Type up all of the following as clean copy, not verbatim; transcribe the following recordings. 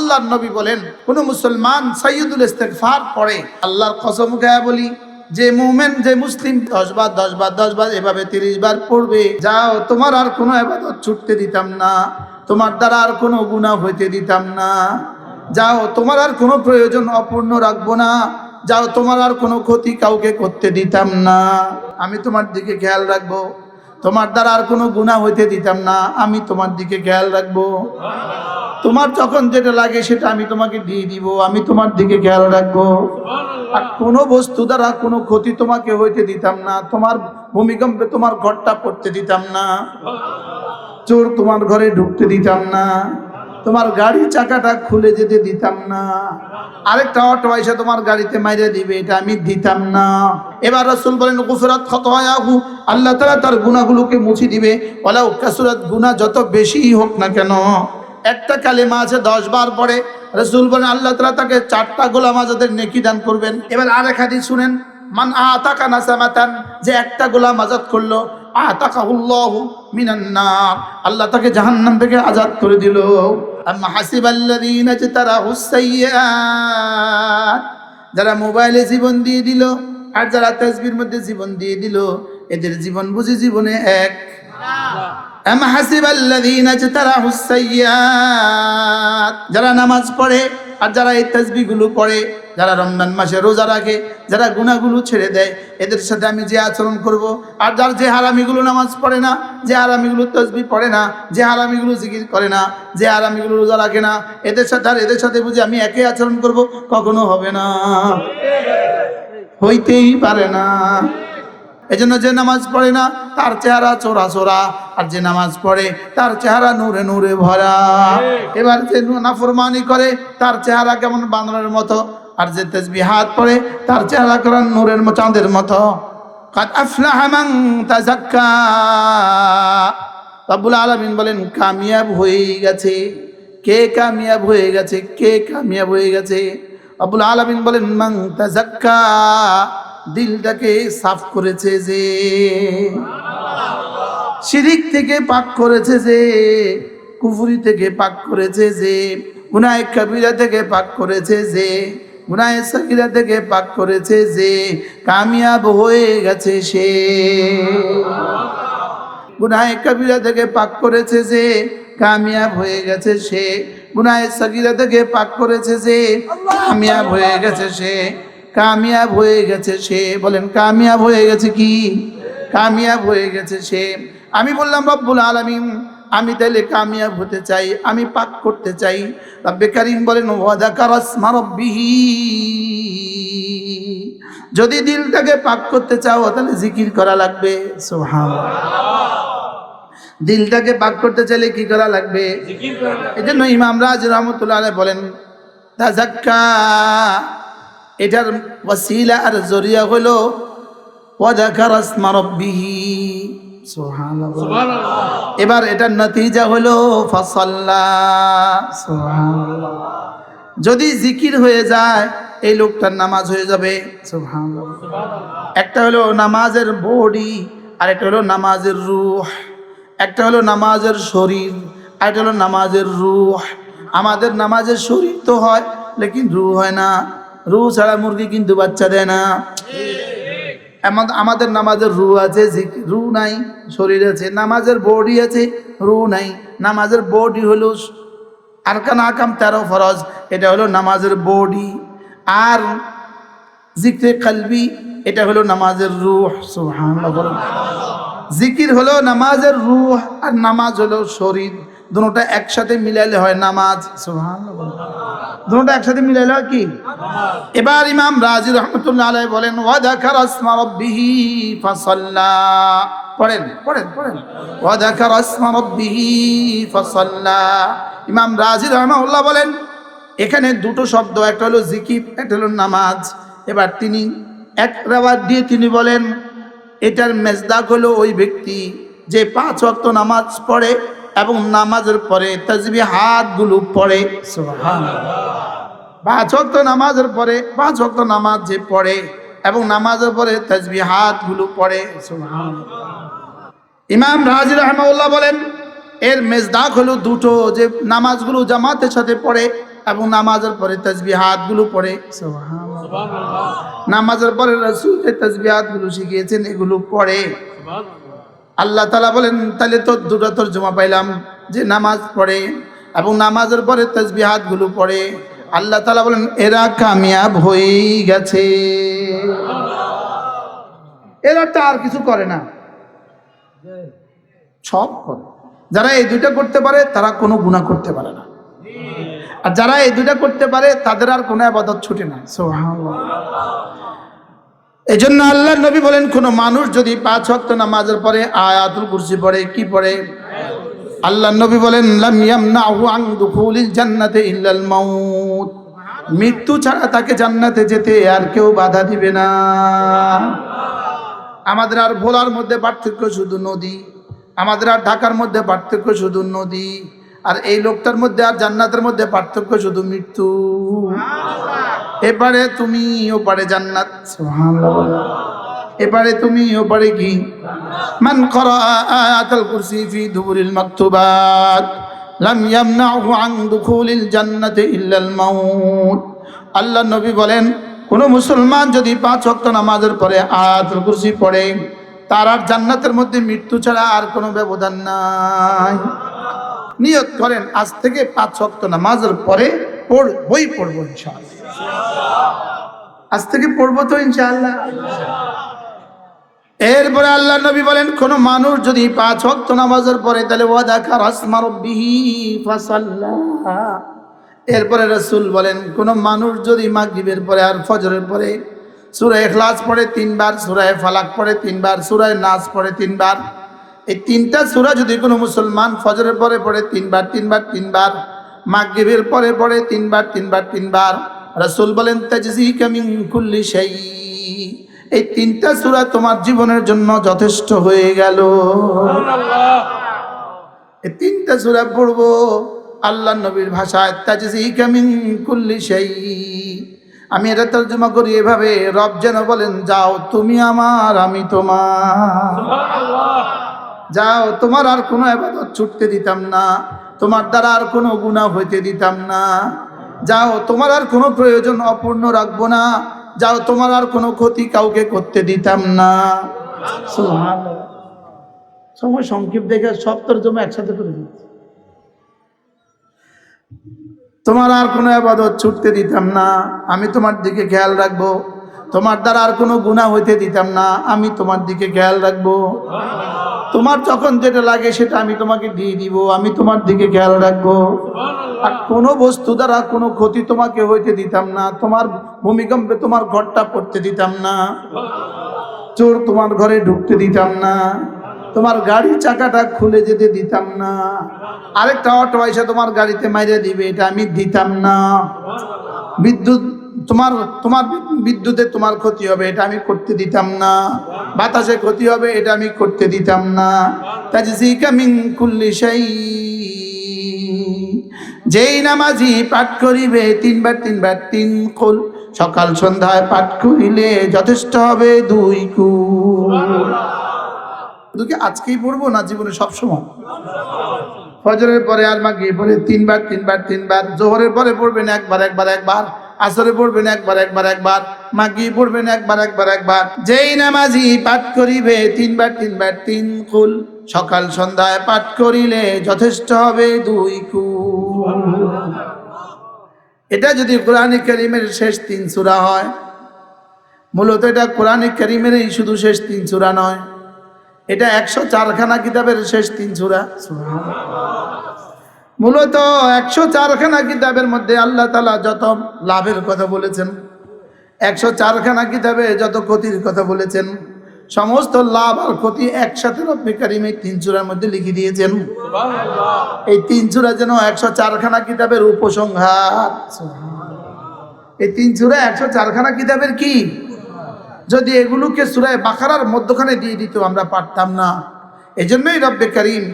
আল্লাহর নবী বলেন, কোন মুসলমান সাইয়্যিদুল ইস্তিগফার পড়ে, আল্লাহর কসম খেয়ে বলি, যে মুমিন যে মুসলিম 10 বার 10 বার 10 বার এভাবে 30 বার পড়বে, যাও তোমার আর কোনো ইবাদত ছুটতে দিতাম না, তোমার দ্বারা আর কোনো গুনাহ হইতে দিতাম না, যাও তোমার আর কোনো প্রয়োজন অপূর্ণ রাখবো না, যাও তোমার আর কোনো ক্ষতি কাউকে করতে দিতাম না, আমি তোমার দিকে খেয়াল রাখবো, তোমার দ্বারা আর কোনো গুনাহ হইতে দিতাম না, আমি তোমার দিকে খেয়াল রাখবো, তোমার যখন যেটা লাগে সেটা আমি তোমাকে দিয়ে দিব, আমি তোমার দিকে খেয়াল রাখবো, আর কোনো বস্তু দ্বারা কোনো ক্ষতি তোমাকে হইতে দিতাম না, তোমার ভূমিকম্পে তোমার ঘরটা পড়তে দিতাম না, চোর তোমার ঘরে ঢুকতে দিতাম না, তোমার গাড়ির চাকাটা খুলে যেতে দিতাম না, আরেকটা অটো এসে তোমার গাড়িতে মাইরে দিবে, এটা আমি দিতাম না। এবার রাসূল বলেন, গুফরাত খাতায়াহু, আল্লাহ তাআলা তার গুনাহগুলোকে মুছে দিবে, ওয়ালাউ কাসুরাত, গুনাহ যত বেশি হোক না কেন। একটা কালেমা আছে 10 বার পড়ে, রাসূল বলেন আল্লাহ তাআলা তাকে 4টা গোলাম আজাদের নেকি দান করবেন। এবার আরেক হাদিস শুনেন, মান আতাকা নাসামাতান, যে একটা গোলাম আজাদ করলো, আতাকাহুল্লাহু মিনান নার, আল্লাহ তাকে জাহান্নাম থেকে আজাদ করে দিল। আম্মা হাসিবাল্লাযীনা ইজতারাহুস সাইয়্যাত, যারা মোবাইলে জীবন দিয়ে দিল আর যারা তাসবির মধ্যে জীবন দিয়ে দিল, এদের জীবন বুঝি জীবনে এক। আম হাসিবাল্লাযীনা ইজতারাহুস সাইয়্যাত, যারা নামাজ পড়ে আর যারা এই তাসবিহগুলো পড়ে, যারা রমজান মাসে রোজা রাখে, যারা গুনাহগুলো ছেড়ে দেয়, এদের সাথে আমি যে আচরণ করব, আর যার যে হারামিগুলো নামাজ পড়ে না, যে হারামিগুলো তাসবিহ পড়ে না, যে হারামিগুলো জিকির করে না, যে হারামিগুলো রোজা রাখে না, এদের সাথে আর এদের সাথে বুঝি আমি একই আচরণ করব, কখনো হবে না, হইতেই পারে না। এজন্য যে নামাজ পড়ে না তার চেহারা চোরা চোরা, আর যে নামাজ পড়ে তার চেহারা নূরে নূরে ভরা। এবার যে নাফরমানি করে তার চেহারা কেমন বানরের মতো, আর যে তাসবিহাত পড়ে তার চেহারা কেমন নূরের চাঁদের মতো। কাদ আফলাহা মান তাযাক্কা, রব্বুল আলামিন বলেন কামিয়াব হয়ে গেছে। কে কামিয়াব হয়ে গেছে? কে কামিয়াব হয়ে গেছে? রব্বুল আলামিন বলেন মান তাযাক্কা, দিলটাকে সাফ করেছে যে, শিরিক থেকে পাক করেছে যে, কুফরি থেকে পাক করেছে যে, গুনাহ কবিরা থেকে পাক করেছে যে, গুনাহ সগীরা থেকে পাক করেছে যে, কামিয়াব হয়ে গেছে সে। গুনাহ কবিরা থেকে পাক করেছে যে, কামিয়াব হয়ে গেছে সে। গুনাহ সগীরা থেকে পাক করেছে যে, কামিয়াব হয়ে গেছে সে। কামিয়াব হয়ে গেছে সে। বলেন কামিয়াব হয়ে গেছে কি? কামিয়াব হয়ে গেছে সে। আমি বললাম রব্বুল আলামিন, আমি তাহলে কামিয়াব হতে চাই, আমি পাক করতে চাই। রব্বে কারীম বলেন ওয়া যাকারা ইসমা রাব্বিহি, যদি দিলটাকে পাক করতে চাও তাহলে জিকির করা লাগবে। সুবহানাল্লাহ। দিলটাকে পাক করতে চাইলে কি করা লাগবে? জিকির করা লাগবে। এজন্য ইমাম রাজি রাহমাতুল্লাহ আলাইহি বলেন তাযাক্কা, এটার ওয়াসিলা আর জরিয়া হলো ওয়া যাকারা ইসমা রাব্বিহি। সুবহানাল্লাহ। এবার এটার নতিজা হলো ফাসাল্লা। সুবহানাল্লাহ। যদি জিকির হয়ে যায় এই লোকটার নামাজ হয়ে যাবে। সুবহানাল্লাহ। একটা হলো নামাজের বডি, আর একটা হলো নামাজের রূহ। একটা হলো নামাজের শরীর, আর একটা হলো নামাজের রূহ। আমাদের নামাজের শরীর তো হয়, লেকিন রূহ হয় না। রূহ ছাড়া মুরগি কিন্তু বাচ্চা দেয় না। আমাদের নামাজের রূহ আছে, রূহ নাই, শরীর আছে। নামাজের বডি আছে, রূহ নাই। নামাজের বডি হলো আরকান আহকাম 13 ফরজ, এটা হলো নামাজের বডি। আর জিকরে কলবি, এটা হলো নামাজের রূহ। সুবহানাল্লাহ। জিকির হলো নামাজের রূহ, আর নামাজ হলো শরীর। দুটোটা একসাথে মিলাইলে হয় নামাজ। সুবহানাল্লাহ। দুটোটা একসাথে মিলাইলে হয় কি? এবার ইমাম রাজি রাহমাতুল্লাহ আলাইহি বলেন ওয়া যাকারা ইসমা রাব্বিহি ফাসাল্লা। পড়েন পড়েন পড়েন। ওয়া যাকারা ইসমা রাব্বিহি ফাসাল্লা। ইমাম রাজি রাহমাতুল্লাহ বলেন এখানে দুটো শব্দ, একটা হলো জিকির, একটা হলো নামাজ। এবার তিনি এক রাওয়াত দিয়ে তিনি বলেন এটার মেজদাক হলো ওই ব্যক্তি যে 5 ওয়াক্ত নামাজ পড়ে এবং নামাজের পরে তাসবিহাতগুলো পড়ে। সুবহানাল্লাহ। 5 ওয়াক্ত নামাজের পরে 5 ওয়াক্ত নামাজ যে পড়ে এবং নামাজের পরে তাসবিহাতগুলো পড়ে। সুবহানাল্লাহ। ইমাম রাজি রাহমাতুল্লাহ বলেন এর মেজদাক হলো দুটো, যে নামাজগুলো জামাতের সাথে পড়ে এবং নামাজের পরে তাসবিহাত গুলো পড়ে, সুবহানাল্লাহ, নামাজের পরে রাসূল যে তাসবিহাত গুলো শিখিয়েছেন এগুলো পড়ে। আল্লাহ তাআলা বলেন তাহলে তো দুটো তরজমা পাইলাম, যে নামাজ পড়ে এবং নামাজের পরে তাসবিহাত গুলো পড়ে। আল্লাহ তাআলা বলেন এরা কামিয়াব হয়ে গেছে, এরা তো আর কিছু করে না, সব করে। যারা এই দুইটা করতে পারে তারা কোনো গুনাহ করতে পারে না, আর যারা এই দুইটা করতে পারে তাদের আর কোনো ইবাদত ছুটে না। সুবহানাল্লাহ। এই জন্য আল্লাহর নবী বলেন কোন মানুষ যদি 5 ওয়াক্ত নামাজের পরে আয়াতুল কুরসি পড়ে, কি পড়ে? আল্লাহর নবী বলেন লাম ইয়ামনাহু আন দুখুলিল জান্নাতি ইল্লাল মাউত, মৃত্যু ছাড়া তাকে জান্নাতে যেতে আর কেউ বাধা দিবে না। আমাদের আর ভোলার মধ্যে পার্থক্য শুধু নদী, আমাদের আর ঢাকার মধ্যে পার্থক্য শুধু নদী, আর এই লোকটার মধ্যে আর জান্নাতের মধ্যে পার্থক্য শুধু মৃত্যু। এবারে তুমি ওপারে জান্নাত, সুবহানাল্লাহ, এবারে তুমি ওপারে কি? মান করা আয়াতুল কুরসি ফি দুবুরিল মাকতুবাত লাম ইয়ামনাহু আন দুখুলিল জান্নাতি ইল্লাল মাউত। আল্লাহ নবী বলেন কোন মুসলমান যদি 5 ওয়াক্ত নামাজের পরে আয়াতুল কুরসি পড়ে তার আর জান্নাতের মধ্যে মৃত্যু ছাড়া আর কোনো ব্যবধান নাই। নিয়ত করেন আজ থেকে 5 ওয়াক্ত নামাজের পরে পড়বো ইনশাআল্লাহ, আজ থেকে পড়বো তো ইনশাআল্লাহ। এরপরে আল্লাহ নবী বলেন কোন মানুষ যদি 5 ওয়াক্ত নামাজের পরে তাহলে ওয়া যাকারা আসমা রাব্বিহি ফাসাল্লা। এরপরে রাসূল বলেন কোন মানুষ যদি মাগরিবের পরে আর ফজরের পরে সূরা ইখলাস পড়ে 3 বার, সূরা ফালাক পড়ে 3 বার, সূরা নাস পড়ে 3 বার, এই 3টা সূরা যদি কোনো মুসলমান ফজরের পরে পড়ে 3 বার 3 বার 3 বার, মাগরিবের পরে পড়ে 3 বার 3 বার 3 বার, রাসূল বলেন তাজজিকা মিন কুল্লি শাই, এই 3টা সূরা তোমার জীবনের জন্য যথেষ্ট হয়ে গেল। সুবহানাল্লাহ। এই 3টা সূরা পড়বো আল্লাহর নবীর ভাষায় তাজজিকা মিন কুল্লি শাই। আমি এটা তর্জমা করি এভাবে, রব যেন বলেন যাও তুমি আমার আমি তোমার, সুবহানাল্লাহ, যাও তোমার আর কোনো ইবাদত ছুটতে দিতাম না, তোমার দ্বারা আর কোনো গুনাহ হইতে দিতাম না, যাও তোমার আর কোনো প্রয়োজন অপূর্ণ রাখবো না, যাও তোমার আর কোনো ক্ষতি কাউকে করতে দিতাম না। সুবহানাল্লাহ। সময় সংক্ষেপ দেখে সব তরজমা একসাথে করে দিচ্ছি। তোমার আর কোনো ইবাদত ছুটতে দিতাম না, আমি তোমার দিকে খেয়াল রাখবো, তোমার দ্বারা আর কোনো গুনাহ হইতে দিতাম না, আমি তোমার দিকে খেয়াল রাখবো, তোমার যখন যেটা লাগে সেটা আমি তোমাকে দিয়ে দিব, আমি তোমার দিকে খেয়াল রাখবো, আর কোনো বস্তু দ্বারা কোনো ক্ষতি তোমাকে হইতে দিতাম না, তোমার ভূমিকম্পে তোমার ঘরটা পড়তে দিতাম না, চোর তোমার ঘরে ঢুকতে দিতাম না, তোমার গাড়ির চাকাটা খুলে যেতে দিতাম না, আরেকটা অটো এসে তোমার গাড়িতে মাইরে দিবে এটা আমি দিতাম না, বিদ্যুৎ তোমার বিদ্যুতে তোমার ক্ষতি হবে এটা আমি করতে দিতাম না, বাতাসে ক্ষতি হবে এটা আমি করতে দিতাম না। তাজজিকা মিন কুল্লি শাই, যেই নামাজি পাঠ করিবে 3 বার 3 বার 3 কুল, সকাল সন্ধ্যায় পাঠ করিলে যথেষ্ট হবে 2 কুল। শুধু কি আজকেই পড়বো না জীবনে সবসময়? ফজরের পরে আর মাগরিবের পরে 3 বার 3 বার 3 বার, জোহরের পরে পড়বেন একবার একবার একবার, আসরে পড়বেন একবার একবার একবার, মাগরিব পড়বেন একবার একবার একবার। যেই নামাজি পাঠ করিবে 3 বার 3 বার 3 কুল, সকাল সন্ধ্যায় পাঠ করিলে যথেষ্ট হবে 2 কুল। এটা যদি কোরআনে কারীমের শেষ 3 সূরা হয়, মূলত এটা কোরআনে কারীমের শুধু শেষ 3 সূরা নয়, এটা 104 খানা কিতাবের শেষ 3 সূরা। মূলত 104 খানা কিতাবের মধ্যে আল্লাহ তাআলা যত লাভের কথা বলেছেন, 104 খানা কিতাবে যত ক্ষতির কথা বলেছেন, সমস্ত লাভ আর ক্ষতি একসাথে রব্বে কারীম এই 3 সূরার মধ্যে লিখে দিয়েছেন। সুবহানাল্লাহ। এই 3 সূরা যেন 104 খানা কিতাবের উপসংহার। সুবহানাল্লাহ। এই 3 সূরা 104 খানা কিতাবের কি? যদি এগুলোকে সূরা বাকারার মধ্যখানে দিয়ে দিত আমরা পারতাম না। এজন্যই রব্বে কারীম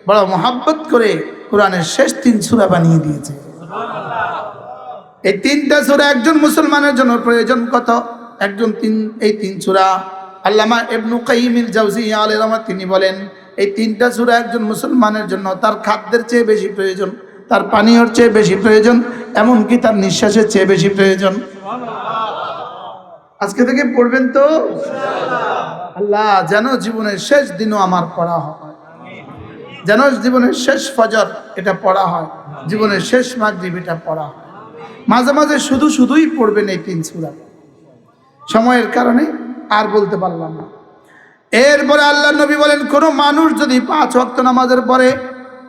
বড় মহব্বত করে কোরআনের শেষ 3 সূরা বানিয়ে দিয়েছে। এই 3টা সূরা একজন মুসলমানের জন্য প্রয়োজন কত? এই 3 সূরা আল্লামা ইবনে কাইয়িম আল জাওজিয়্যা আলাইহিস রাহমাত তিনি বলেন এই 3টা সূরা একজন মুসলমানের জন্য তার খাদ্যের চেয়ে বেশি প্রয়োজন, তার পানীয়র চেয়ে বেশি প্রয়োজন, এমনকি তার নিঃশ্বাসের চেয়ে বেশি প্রয়োজন। আজকে থেকে পড়বেন তো আল্লাহ যেন জীবনের শেষ দিনও আমার পড়া হয়, যেন জীবনের শেষ ফজর এটা পড়া হয়, জীবনের শেষ মাগরিব এটা পড়া হয়। মাঝে মাঝে শুধুই পড়বেন এই 3 সূরা। সময়ের কারণে আর বলতে পারলাম না। এরপরে আল্লাহর নবী বলেন, কোন মানুষ যদি 5 ওয়াক্ত নামাজের পরে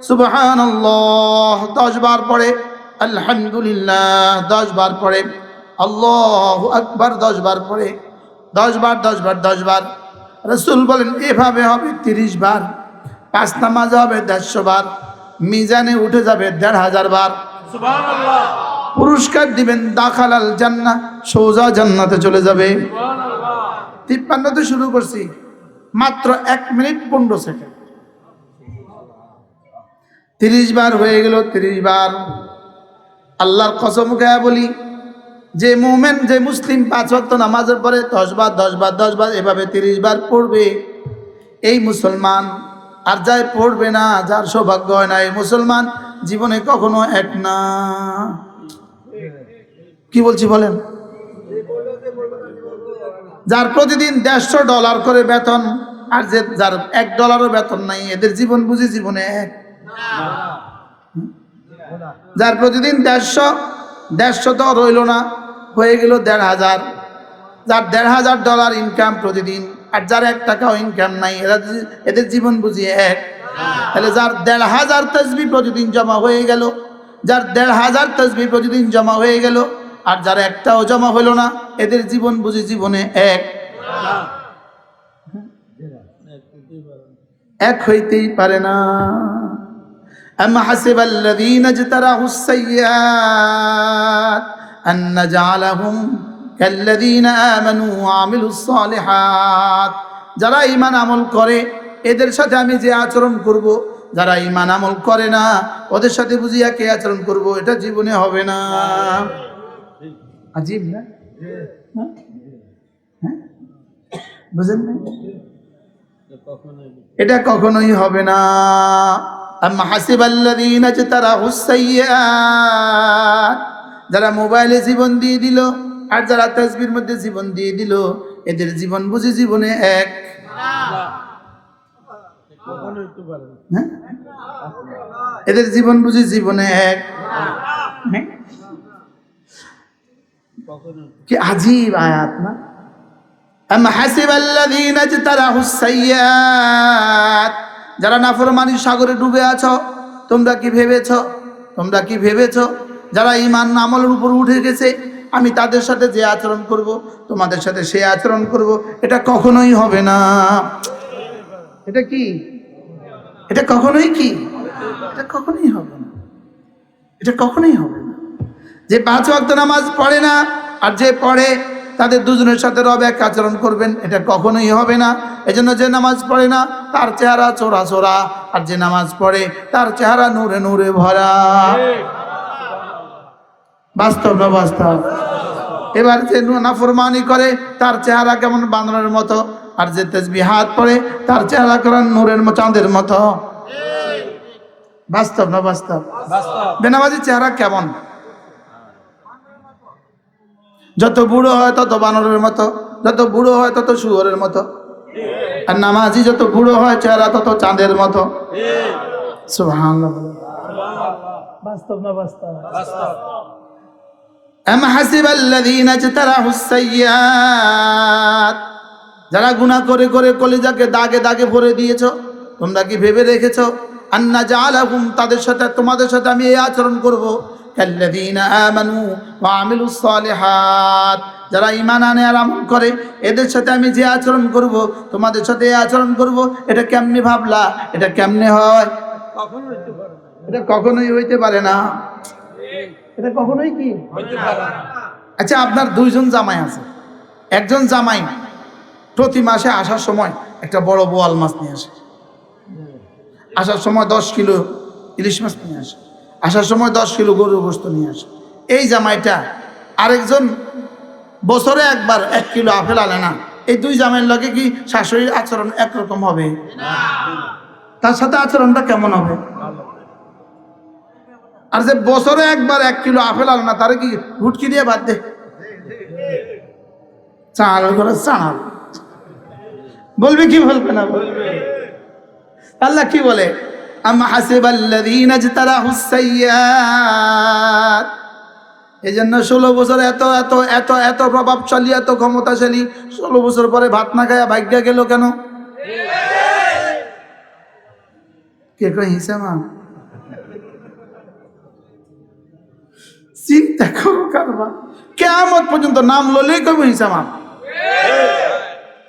সুবহানাল্লাহ 10 বার পড়ে, আলহামদুলিল্লাহ 10 বার পড়ে, আল্লাহু আকবার 10 বার পড়ে, 10 বার 10 বার 10 বার, রাসূল বলেন এভাবে হবে 30 বার, 5 নামাজ হবে 150 বার, মিজানে উঠে যাবে 1500 বার। সুবহানাল্লাহ। পুরস্কার দিবেন দাখালাল জান্নাহ, সোজা জান্নাতে চলে যাবে। সুবহানাল্লাহ। 53তে শুরু করছি, মাত্র 1 মিনিট 15 সেকেন্ড, 30 বার হয়ে গেল। 30 বার আল্লাহর কসম খেয়ে বলি, যে মুমিন যে মুসলিম 5 ওয়াক্ত নামাজের পরে 10 বার 10 বার 10 বার এভাবে 30 বার পড়বে, এই মুসলমান। আর যাই পড়বে না, যার সৌভাগ্য হয় না, এই মুসলমান জীবনে কখনো এক না। কি বলছি বলেন? যার প্রতিদিন $150 করে বেতন, আর যার $1 বেতন নাই, এদের জীবন বুঝি জীবনে এক। যার প্রতিদিন 150 তো রইল না, হয়ে গেল 1500, যার $1500 ইনকাম প্রতিদিন, আর যার 1 টাকাও ইনকাম নাই, এদের জীবন বুঝি এক। তাহলে যার 1500 তাসবিহ প্রতিদিন জমা হয়ে গেল, যার 1500 তাসবিহ প্রতিদিন জমা হয়ে গেল, আর যার একটাও জমা হলো না, এদের জীবন বুঝি জীবনে এক। এক হইতেই পারে না। আম হাসিবাল্লাযীনা ইজতারাহুস সাইয়্যাত আন নাজআলাহুম কাল্লাযীনা আমানু ওয়া আমিলুস সালিহাত। যারা ঈমান আমল করে এদের সাথে আমি যে আচরণ করব, যারা ঈমান আমল করে না ওদের সাথে বুঝি একই আচরণ করব, এটা জীবনে হবে না। আজীব না? বুঝেন না? এটা কখনোই হবে না। আম হাসিবাল্লাযীনা ইজতারাহুস সাইয়্যাত, যারা মোবাইলে জীবন দিয়ে দিল আর যারা তাসবিহর মধ্যে জীবন দিয়ে দিল, এদের জীবন বুঝি জীবনে এক। এদের জীবন বুঝি জীবনে এক। কি আজীব আয়াত না? আম হাসিবাল্লাযীনা ইজতারাহুস সাইয়্যাত, যারা নাফরমানির সাগরে ডুবে আছো, তোমরা কি ভেবেছো যারা ঈমান আমলের উপর উঠে গেছে আমি তাদের সাথে যে আচরণ করব তোমাদের সাথে সে আচরণ করব, এটা কখনোই হবে না। এটা কি? এটা কখনোই হবে না। এটা কখনোই হবে না। যে 5 ওয়াক্ত নামাজ পড়ে না আর যে পড়ে, তাদের দুজনের সাথে রব এক আচরণ করবেন, এটা কখনোই হবে না। এজন্য যে নামাজ পড়ে না তার চেহারা চোরা চোরা, আর যে নামাজ পড়ে তার চেহারা নূরে নূরে ভরা। বাস্তব না বাস্তব? এবার যে নাফরমানি করে তার চেহারা কেমন বানরের মতো, আর যে তাসবিহাত পড়ে তার চেহারা কেমন নূরের চাঁদের মতো। বাস্তব না বাস্তব? বেনামাজির চেহারা কেমন? যত বুড়ো হয় তত বানরের মতো, যত বুড়ো হয় তত শুয়োরের মতো, আর নামাজি যত বুড়ো হয় চেহারা তত চাঁদের মতো। সুবহানাল্লাহ। বাস্তব না বাস্তব? আম হাসিবাল্লাযীনা ইজতারাহুস সাইয়্যাত, যারা গুনাহ করে করে কলিজাকে দাগে দাগে ভরে দিয়েছো, তোমরা কি ভেবে রেখেছো আন নাজআলাহুম, তাদের সাথে তোমাদের সাথে আমি এই আচরণ করব, কাল্লাযীনা আমানু ওয়া আমিলুস সালিহাত, যারা ঈমান আনে আর আমল করে এদের সাথে আমি যে আচরণ করব তোমাদের সাথে এই আচরণ করব, এটা কেমনে ভাবলা? এটা কেমনে হয়? এটা কখনোই হইতে পারে না। এটা কখনোই কি হইতে পারে না। আচ্ছা, আপনার 2 জন জামাই আছে, একজন জামাই প্রতি মাসে আসার সময় একটা বড় বোয়াল মাছ নিয়ে আসে, আসার সময় 10 কিলো ইলিশ মাছ নিয়ে আসে, আসার সময় 10 কিলো গরুর গোশত নিয়ে আসে। এই জামাইটা আরেকজন বছরে একবার 1 কিলো আপেল আনে না। এই 2 জামাইয়ের লগে কি শাশুড়ির আচরণ একরকম হবে? তার সাথে আচরণটা কেমন হবে? আর যে বছরে একবার 1 কিলো আপেল আল না, তারে কি হুটকি দিয়ে বাদ দে? চাল করে চাল বলবে কি বলবে না বলবে? আল্লাহ কি বলে? আম হাসিবাল্লাযীনা ইজতারাহুস সাইয়্যাত। এজন্য 16 বছর এত এত এত এত প্রভাবশালী, এত ক্ষমতাশালী, 16 বছর পরে ভাত না খায়া ভাগ্যা গেল কেন? কে কই হিসামা? চিন্তা করো কারবা, কিয়ামত পর্যন্ত নাম ললেই কইব হিসামা।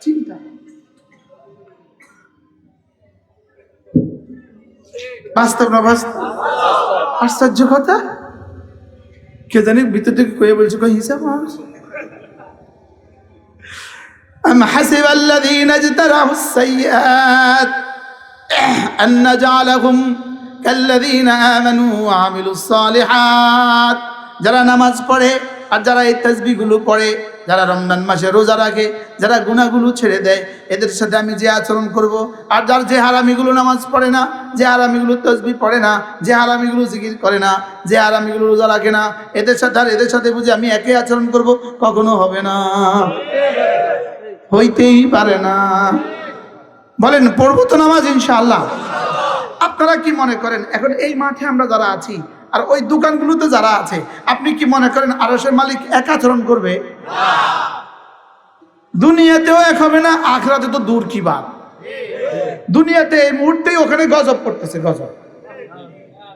চিন্তা বাস্তব না বাস্তব? আশ্চর্য কথা, কে জানি ভিতর থেকে কয়ে বলছে কই হিসাব। আম হাসিবাল্লাযীনা ইজতারাহুস সাইয়্যাত আন নাজআলাহুম কাল্লাযীনা আমানু ওয়া আমিলুস সালিহাত। যারা নামাজ পড়ে আর যারা এই তাসবিহগুলো পড়ে, যারা রমজান মাসে রোজা রাখে, যারা গুনাহগুলো ছেড়ে দেয়, এদের সাথে আমি যে আচরণ করব। আর যার যে হারামিগুলো নামাজ পড়ে না, যে হারামিগুলো তাসবিহ পড়ে না, যে হারামিগুলো জিকির করে না, যে হারামিগুলো রোজা রাখে না, এদের সাথে আর এদের সাথে বুঝি আমি একই আচরণ করব? কখনো হবে না, হইতেই পারে না। বলেন পড়বো তো নামাজ ইনশাআল্লাহ? আপনারা কি মনে করেন এখন এই মাঠে আমরা যারা আছি আর ওই দোকানগুলোতে যারা আছে, আপনি কি মনে করেন আরশের মালিক এক আচরণ করবে? দুনিয়াতেও এক হবে না, আখিরাতে তো দূর কি বাত। দুনিয়াতে এই মুহূর্তেই ওখানে গজব করতেছে, গজব।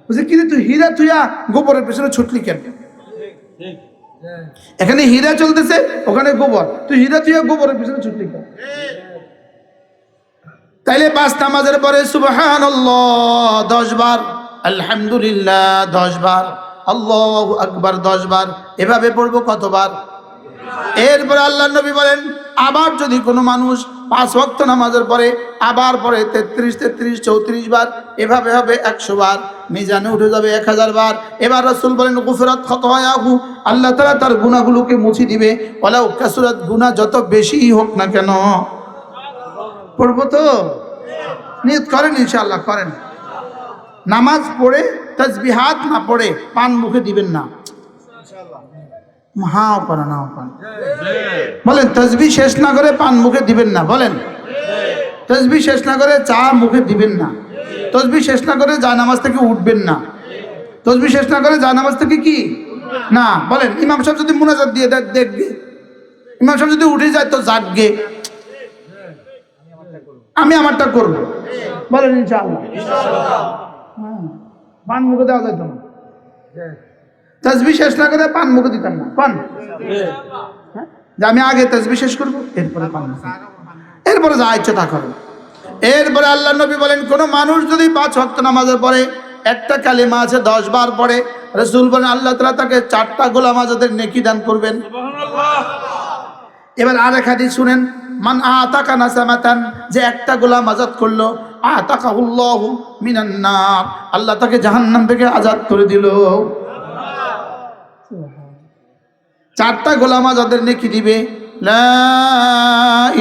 বুঝলি কি তুই হীরা থুইয়া গোবরের পেছনে ছুটলি কেন? এখানে হীরা চলতেছে, ওখানে গোবর, তুই হীরা থুইয়া গোবরের পেছনে ছুটলি কেন? তাইলে 5 নামাজের পরে সুবহানাল্লাহ 10 বার, আলহামদুলিল্লাহ 10 বার, আল্লাহু আকবার 10 বার, এভাবে পড়বো কতবার? এরপরে আল্লাহর নবী বলেন, আবার যদি কোনো মানুষ 5 ওয়াক্ত নামাজের পরে আবার পরে 33 33 34 বার, এভাবে হবে 100 বার, মিজানে উঠে যাবে 1000 বার। এবার রাসূল বলেন, গুফরাত খাতায়াহু, আল্লাহ তাআলা তার গুনাহগুলোকে মুছে দিবে, ওয়ালাউ কাসুরাত, গুনাহ যত বেশি হোক না কেন। পড়বো তো? নিয়ত করেন ইনশাআল্লাহ, করেন। নামাজ পড়ে তাসবিহাত না পড়ে পান মুখে দিবেন না। হাও করেন, হাও করেন। বলেন তাসবিহ শেষ না করে পান মুখে দিবেন না। বলেন তাসবিহ শেষ না করে চা মুখে দিবেন না। তাসবিহ শেষ না করে জানামাজ থেকে উঠবেন না। তাসবিহ শেষ না করে জানামাজ থেকে কি না। বলেন ইমাম সাহেব যদি মুনাজাত দিয়ে দেখবে, ইমাম সাহেব যদি উঠে যায় তো জাগবে, আমি আমারটা করবো। বলেন ইনশাআল্লাহ। পান মুখে দেওয়া যাইতো না, তাসবিহ শেষ না করে পান মুখে দিতাম না। পান যে আমি আগে তাসবিহ শেষ করবো, এরপরে পান, এরপরে যা ইচ্ছে তা করবো। এরপরে আল্লাহ নবী বলেন, কোন মানুষ যদি 5 ওয়াক্ত নামাজের পরে একটা কালিমা আছে 10 বার পড়ে, রাসূল বলেন আল্লাহ তাআলা তাকে 4টা গোলাম আজাদের নেকি দান করবেন। এবার আরেক হাদিস শুনেন, মান আতাকা নাসামাতান, যে একটা গোলাম আজাদ করলো, আতাকাহুল্লাহু মিনান নার, আল্লাহ তাকে জাহান্নাম থেকে আজাদ করে দিল। 4টা গোলাম আজাদের নেকি দিবে। লা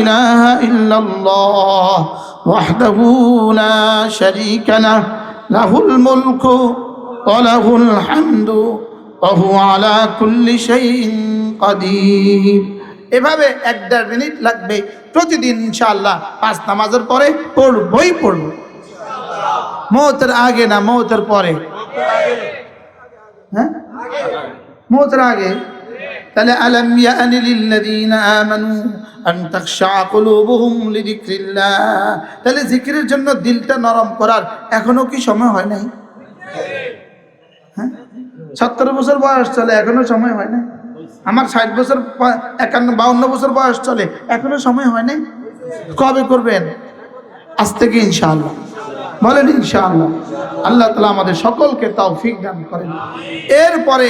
ইলাহা ইল্লাল্লাহ ওয়াহদাহু লা শারীকা লাহ, লাহুল মুলকু ওয়া লাহুল হামদু ওয়া হুয়া আলা কুল্লি শাইইন কাদির। এভাবে 1-1.5 মিনিট লাগবে প্রতিদিন ইনশাআল্লাহ। 5 নামাজের পরে পড়বই পড়ব, মওতের আগে না, মওতের পরে। হ্যাঁ, মওতের আগে। তাহলে আলাম ইয়ানি লিল্লাযীনা আমানু আন তাখশা কুলুবুহুম লিযিকরিল্লাহ, তাহলে জিকিরের জন্য দিলটা নরম করার এখনো কি সময় হয় নাই? হ্যাঁ, 70 বছর বয়স চলে, এখনো সময় হয় না। আমার 60 বছর 51-52 বছর বয়স চলে, এখনো সময় হয় নাই। কবে করবেন? আজ থেকে ইনশাআল্লাহ। বলেন ইনশাআল্লাহ। আল্লাহ তাআলা আমাদের সকলকে তৌফিক দান করেন। এরপরে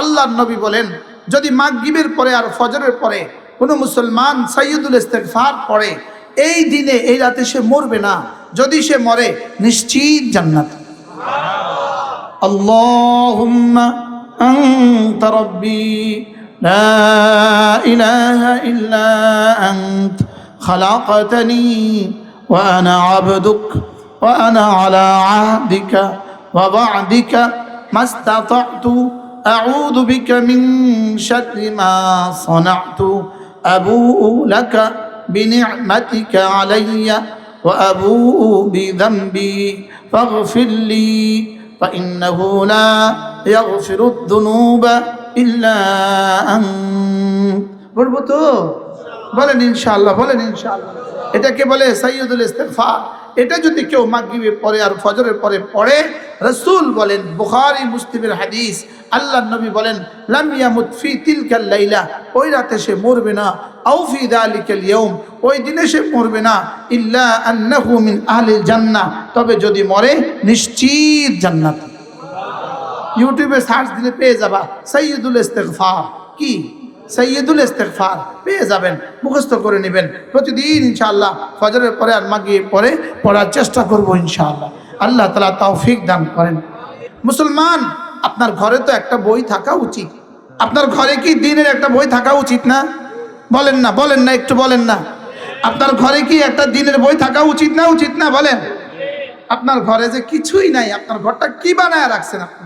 আল্লাহর নবী বলেন, যদি মাগরিবের পরে আর ফজরের পরে কোনো মুসলমান সাইয়্যিদুল ইস্তিগফার পড়ে, এই দিনে এই রাতে সে মরবে না, যদি সে মরে নিশ্চিত জান্নাত। আল্লাহুম্মা আনতা রাব্বি লা ইলাহা ইল্লা আনত খালাকতানি ওয়া আনা আবদুক ওয়া আনা আলা আহদিকা ওয়া ওয়া'দিকা মাস্তাতাতু আউযু বিকা মিন শাররি মা সানাতু আবুউ লাকা বিনি'মাতিকা আলাইয়া ওয়া আবুউ বিযামবি ফাগফির লি ফাইন্নাহু লা ইয়াগফিরুদ যুনুবা ইল্লা আনত। বলবো তো? বলেন ইনশাআল্লাহ, বলেন ইনশাআল্লাহ। এটাকে বলে সাইয়্যিদুল ইস্তিগফার। এটা যদি কেউ মাগরিবের পরে আর ফজরের পরে পড়ে, রাসূল বলেন, বুখারী মুসলিমের হাদিস, আল্লাহর নবী বলেন, লাম ইয়ামুত ফি তিলকাল লাইলা, ওই রাতে সে মরবে না, আও ফি যালিকাল ইয়াউম, ওই দিনে সে মরবে না, ইল্লা আন্নাহু মিন আহলিল জান্নাহ, তবে যদি মরে নিশ্চিত জান্নাত। ইউটিউবে সার্চ দিলে পেয়ে যাবা সাইয়্যিদুল ইস্তিগফার। কি? সাইয়্যিদুল ইস্তিগফার পেয়ে যাবেন, মুখস্থ করে নেবেন। প্রতিদিন ইনশাআল্লাহ ফজরের পরে আর মাগরিবের পরে পড়ার চেষ্টা করব ইনশাআল্লাহ। আল্লাহ তাআলা তৌফিক দান করেন। মুসলমান, আপনার ঘরে তো একটা বই থাকা উচিত। আপনার ঘরে কি দ্বীনের একটা বই থাকা উচিত না? বলেন না, বলেন না, একটু বলেন না। আপনার ঘরে কি একটা দ্বীনের বই থাকা উচিত না? উচিত না? বলেন। আপনার ঘরে যে কিছুই নাই, আপনার ঘরটা কি বানায় রাখছেন আপনি?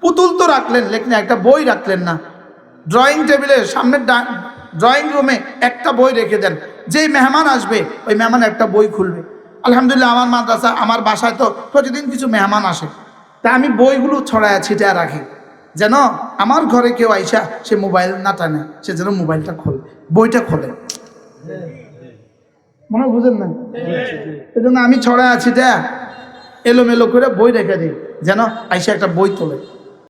পুতুল তো রাখলেন, লেকিন একটা বই রাখলেন না। ড্রয়িং টেবিলের সামনে ড্রয়িং রুমে একটা বই রেখে দেন, যেই মেহমান আসবে ওই মেহমান একটা বই খুলবে। আলহামদুলিল্লাহ, আমার মাদ্রাসা, আমার বাসায় তো প্রতিদিন কিছু মেহমান আসে, তা আমি বইগুলো ছড়ায় ছিটায় রাখি, যেন আমার ঘরে কেউ আইসা সে মোবাইল না টানে, সে যেন মোবাইলটা খোলে, বইটা খোলে। মনে বুঝেন না? এই জন্য আমি ছড়ায় ছিটায় এলোমেলো করে বই রেখে দিই, যেন আইসা একটা বই তোলে।